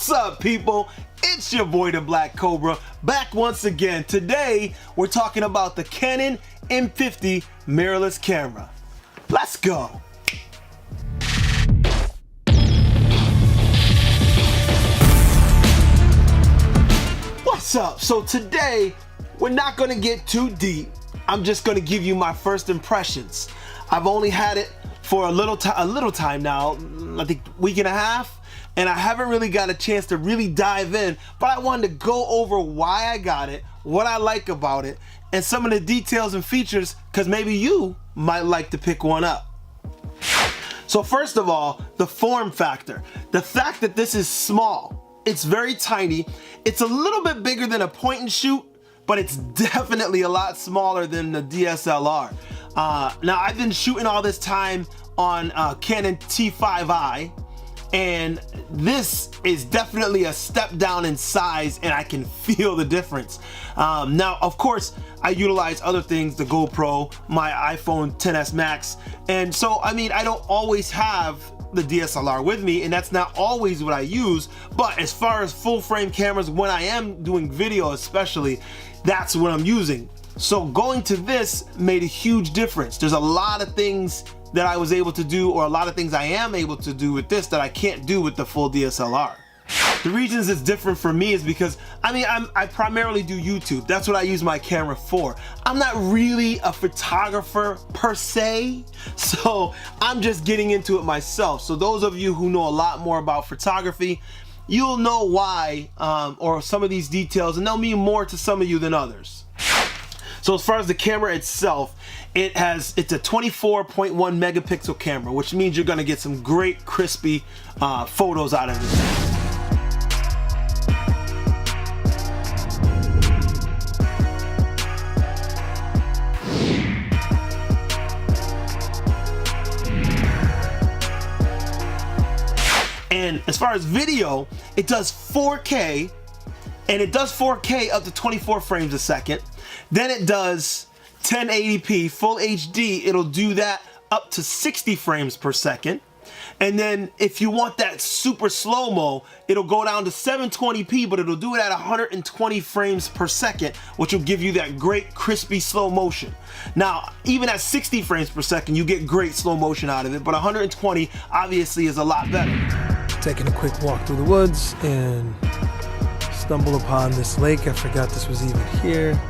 What's up, people? It's your boy ThaBlackCobra, back once again. Today, we're talking about the Canon M50 Mirrorless Camera. Let's go. What's up? So today, we're not gonna get too deep. I'm just gonna give you my first impressions. I've only had it for a little time now, I think a week and a half, and I haven't really got a chance to really dive in, but I wanted to go over why I got it, what I like about it, and some of the details and features, because maybe you might like to pick one up. So first of all, the form factor. The fact that this is small, it's very tiny, it's a little bit bigger than a point and shoot, but it's definitely a lot smaller than the DSLR. Now I've been shooting all this time on Canon T5i, and this is definitely a step down in size, and I can feel the difference. Now, of course, I utilize other things, the GoPro, my iPhone XS Max, and so, I mean, I don't always have the DSLR with me, and that's not always what I use, but as far as full frame cameras, when I am doing video especially, that's what I'm using. So going to this made a huge difference. There's a lot of things that I was able to do, or a lot of things I am able to do with this that I can't do with the full DSLR. The reasons it's different for me is because, I mean, I primarily do YouTube. That's what I use my camera for. I'm not really a photographer per se, so I'm just getting into it myself. So those of you who know a lot more about photography, you'll know why, or some of these details, and they'll mean more to some of you than others. So as far as the camera itself, it's a 24.1 megapixel camera, which means you're gonna get some great crispy photos out of this. And as far as video, it does 4K, and it does 4K up to 24 frames a second. Then it does 1080p full HD. It'll do that up to 60 frames per second. And then if you want that super slow-mo, it'll go down to 720p, but it'll do it at 120 frames per second, which will give you that great crispy slow motion. Now, even at 60 frames per second, you get great slow motion out of it, but 120 obviously is a lot better. Taking a quick walk through the woods and stumbled upon this lake. I forgot this was even here.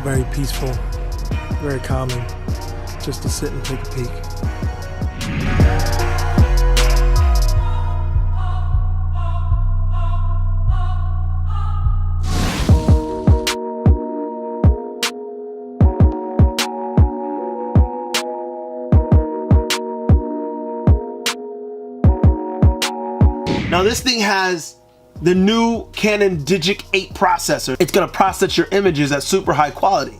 Very peaceful, very calming, just to sit and take a peek. Now this thing has the new Canon Digic 8 processor. It's gonna process your images at super high quality.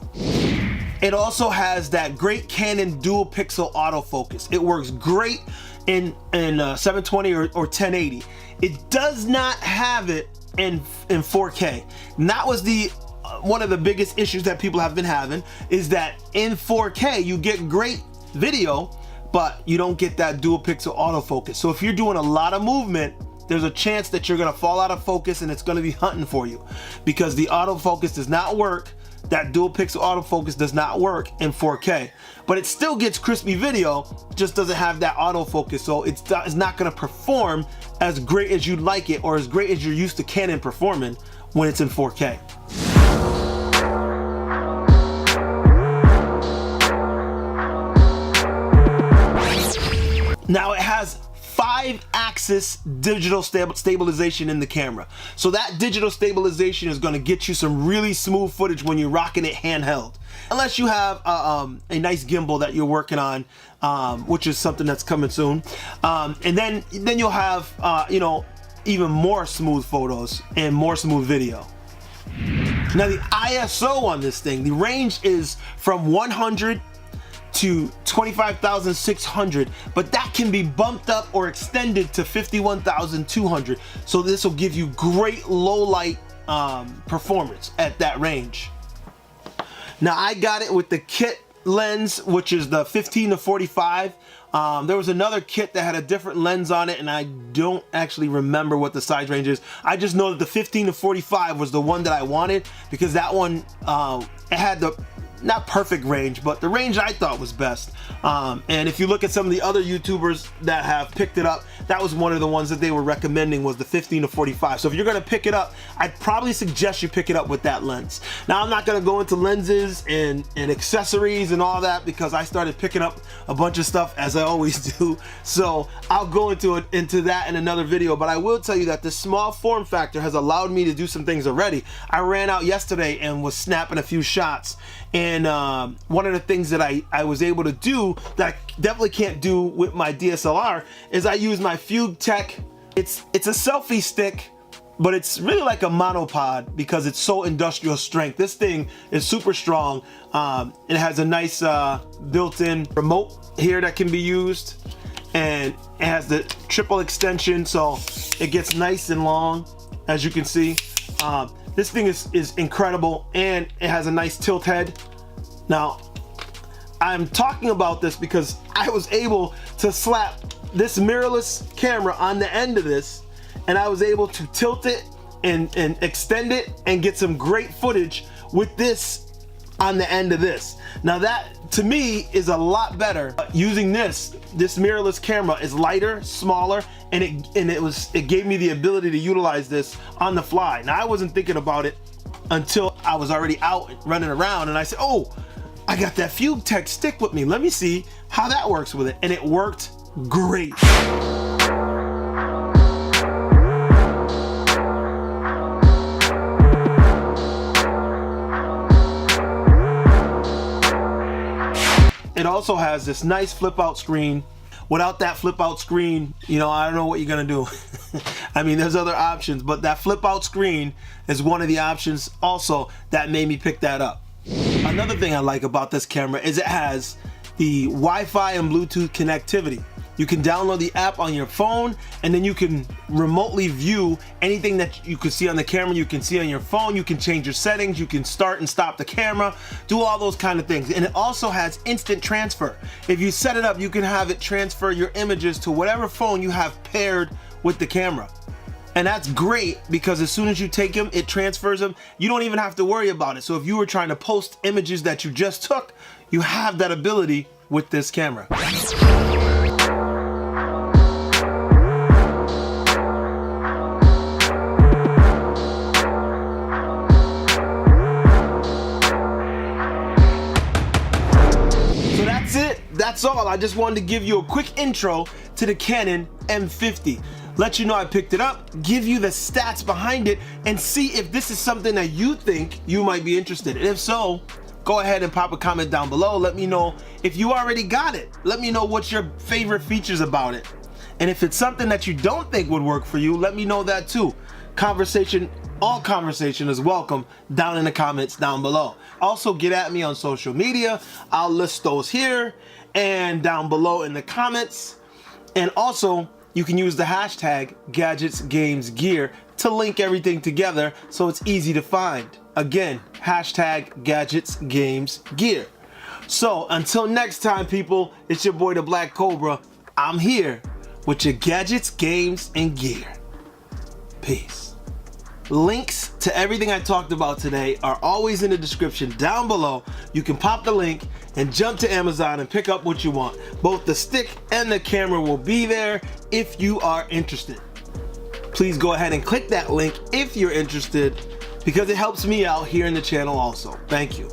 It also has that great Canon dual pixel autofocus. It works great in 720 or 1080. It does not have it in 4K. And that was one of the biggest issues that people have been having, is that in 4K you get great video, but you don't get that dual pixel autofocus. So if you're doing a lot of movement, there's a chance that you're gonna fall out of focus and it's gonna be hunting for you, because the autofocus does not work. That dual pixel autofocus does not work in 4K, but it still gets crispy video, just doesn't have that autofocus, so it's not gonna perform as great as you'd like it, or as great as you're used to Canon performing when it's in 4K. Now it has 5-axis digital stabilization in the camera. So that digital stabilization is gonna get you some really smooth footage when you're rocking it handheld. Unless you have a nice gimbal that you're working on, which is something that's coming soon. And then you'll have, you know, even more smooth photos and more smooth video. Now the ISO on this thing, the range is from 100 to 25,600, but that can be bumped up or extended to 51,200. So this will give you great low light performance at that range. Now I got it with the kit lens, which is the 15 to 45. There was another kit that had a different lens on it, and I don't actually remember what the size range is. I just know that the 15 to 45 was the one that I wanted, because that one, it had the, not perfect range, but the range I thought was best. And if you look at some of the other YouTubers that have picked it up, that was one of the ones that they were recommending, was the 15 to 45. So if you're gonna pick it up, I'd probably suggest you pick it up with that lens. Now, I'm not gonna go into lenses and accessories and all that, because I started picking up a bunch of stuff, as I always do. So I'll go into that in another video, but I will tell you that the small form factor has allowed me to do some things already. I ran out yesterday and was snapping a few shots. And one of the things that I was able to do that I definitely can't do with my DSLR is I use my Fugue Tech. It's a selfie stick, but it's really like a monopod because it's so industrial strength. This thing is super strong. It has a nice built-in remote here that can be used, and it has the triple extension, so it gets nice and long, as you can see. This thing is incredible, and it has a nice tilt head. Now, I'm talking about this because I was able to slap this mirrorless camera on the end of this, and I was able to tilt it and extend it and get some great footage with this on the end of this. Now that, to me, is a lot better. Using this mirrorless camera is lighter, smaller, and it gave me the ability to utilize this on the fly. Now, I wasn't thinking about it until I was already out running around, and I said, oh, I got that Fugue Tech stick with me. Let me see how that works with it. And it worked great. It also has this nice flip out screen. Without that flip out screen, you know, I don't know what you're gonna do. I mean, there's other options, but that flip out screen is one of the options also that made me pick that up. Another thing I like about this camera is it has the Wi-Fi and Bluetooth connectivity. You can download the app on your phone, and then you can remotely view anything that you can see on the camera. You can see on your phone. You can change your settings. You can start and stop the camera, do all those kind of things. And it also has instant transfer. If you set it up, you can have it transfer your images to whatever phone you have paired with the camera. And that's great because as soon as you take them, it transfers them. You don't even have to worry about it. So if you were trying to post images that you just took, you have that ability with this camera. So that's it. That's all. I just wanted to give you a quick intro to the Canon M50. Let you know I picked it up, give you the stats behind it, and see if this is something that you think you might be interested in. If so, go ahead and pop a comment down below. Let me know if you already got it. Let me know what's your favorite features about it. And if it's something that you don't think would work for you, let me know that too. Conversation, all conversation is welcome down in the comments down below. Also, get at me on social media. I'll list those here and down below in the comments. And also, you can use the hashtag GadgetsGamesGear to link everything together so it's easy to find. Again, hashtag GadgetsGamesGear. So until next time, people, it's your boy ThaBlackCobra. I'm here with your gadgets, games, and gear. Peace. Links to everything I talked about today are always in the description down below. You can pop the link and jump to Amazon and pick up what you want. Both the stick and the camera will be there if you are interested. Please go ahead and click that link if you're interested, because it helps me out here in the channel also. Thank you.